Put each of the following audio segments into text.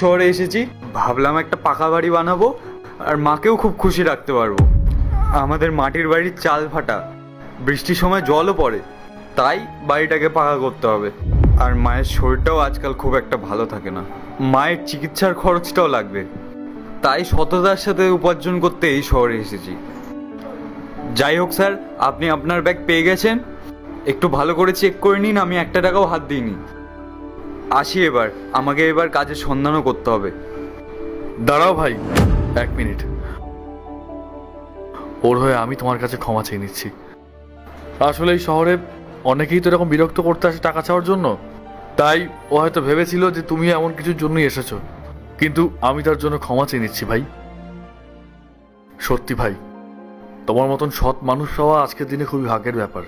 শহরে এসেছি, ভাবলাম একটা পাকা বাড়ি বানাবো আর মাকেও খুব খুশি রাখতে পারবো। আমাদের মাটির বাড়ির চাল ফাটা, বৃষ্টির সময় জলও পড়ে, তাই বাড়িটাকে পাকা করতে হবে। আর মায়ের শরীরটাও আজকাল খুব একটা ভালো থাকে না, মায়ের চিকিৎসার খরচটাও লাগবে, তাই সততার সাথে উপার্জন করতে এই শহরে এসেছি। যাই হোক স্যার, আপনি আপনার ব্যাগ পেয়ে গেছেন, একটু ভালো করে চেক করে নিন, আমি 1 টাকাও হাত দিইনি। আসি এবার, আমাকে এবার কাজের সন্ধানও করতে হবে। দাঁড়াও ভাই, 1 মিনিট। ওর হয়ে আমি তোমার কাছে ক্ষমা চেয়ে নিচ্ছি। আসলে এই শহরে অনেকেই তো এরকম বিরক্ত করতে আসে টাকা চাওয়ার জন্য, তাই ও হয়তো ভেবেছিল যে তুমি এমন কিছুর জন্যই এসেছো, কিন্তু আমি তার জন্য ক্ষমা চেয়ে নিচ্ছি ভাই। সত্যি ভাই, তোমার মতন সৎ মানুষ পাওয়া আজকের দিনে খুবই ভাগ্যের ব্যাপার।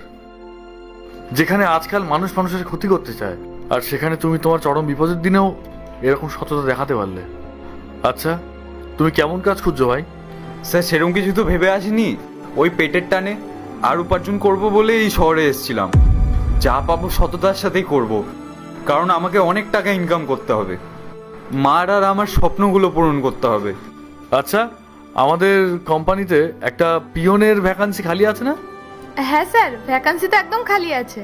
যেখানে আজকাল মানুষ মানুষের ক্ষতি করতে চায়, আর সেখানে তুমি তোমার চরম বিপদের দিনেও এরকম সততা দেখাতে পারলে। আচ্ছা, তুমি কেমন কাজ খুঁজছো ভাই? স্যার সেরকম কিছু তো ভেবে আসিনি, ওই পেটের টানে আর উপার্জন করব বলে এই শহরে এসেছিলাম। যা পাবো সততার সাথেই করব, কারণ আমাকে অনেক টাকা ইনকাম করতে হবে, মার আর আমার স্বপ্নগুলো পূরণ করতে হবে। আচ্ছা, আমাদের কোম্পানিতে একটা পিওনের ভ্যাকান্সি খালি আছে না? হ্যাঁ স্যার, ভ্যাকান্সি তো একদম খালি আছে।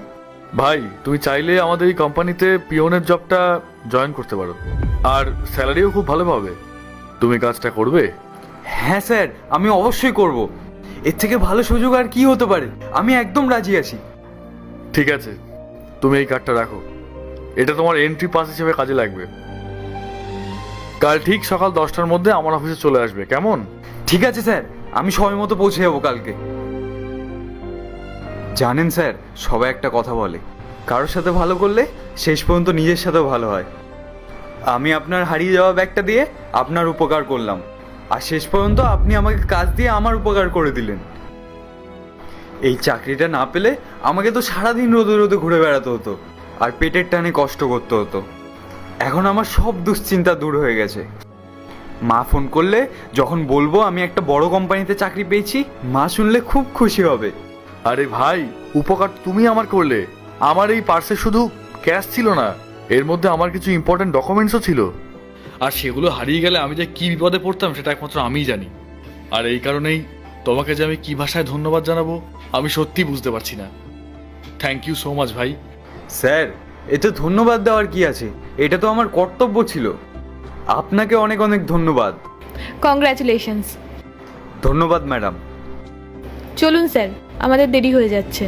ভাই, তুমি চাইলে আমাদের এই কোম্পানিতে পিওনের জবটা জয়েন করতে পারো, আর স্যালারিও খুব ভালো পাবে। তুমি কাজটা করবে? হ্যাঁ স্যার, আমি অবশ্যই করব, এর থেকে ভালো সুযোগ আর কি হতে পারে, আমি একদম রাজি আছি। ঠিক আছে, তুমি এই কার্ডটা রাখো, এটা তোমার এন্ট্রি পাস হিসেবে কাজে লাগবে। কাল ঠিক সকাল 10টার মধ্যে আমার অফিসে চলে আসবে, কেমন? ঠিক আছে স্যার, আমি সময় মতো পৌঁছে যাবো কালকে। জানেন স্যার, সবাই একটা কথা বলে, কারোর সাথে ভালো করলে শেষ পর্যন্ত নিজের সাথেও ভালো হয়। আমি আপনার হারিয়ে যাওয়া ব্যাগটা দিয়ে আপনার উপকার করলাম, আর শেষ পর্যন্ত আপনি আমাকে কাজ দিয়ে আমার উপকার করে দিলেন। এই চাকরিটা না পেলে আমাকে তো সারাদিন রোদে রোদে ঘুরে বেড়াতে হতো, আর পেটের টানে কষ্ট করতে হতো। এখন আমার সব দুশ্চিন্তা দূর হয়ে গেছে। মা ফোন করলে যখন বলবো আমি একটা বড় কোম্পানিতে চাকরি পেয়েছি, মা শুনলে খুব খুশি হবে। আরে ভাই, উপকার তুমি আমার করলে। আমার এই পার্সে শুধু ক্যাশ ছিল না, এর মধ্যে আমার কিছু ইম্পর্টেন্ট ডকুমেন্টসও ছিল, আর সেগুলো হারিয়ে গেলে আমি যে কি বিপদে পড়তাম সেটা একমাত্র আমিই জানি। আর এই কারণেই তোমাকে যে আমি কি ভাষায় ধন্যবাদ জানাবো আমি সত্যি বুঝতে পারছি না। থ্যাংক ইউ সো মাচ ভাই। স্যার, এতে ধন্যবাদ দেওয়ার কি আছে, এটা তো আমার কর্তব্য ছিল। আপনাকে অনেক অনেক ধন্যবাদ। কংগ্রাচুলেশনস। ধন্যবাদ ম্যাডাম। চলুন স্যার, আমাদের দেরি হয়ে যাচ্ছে।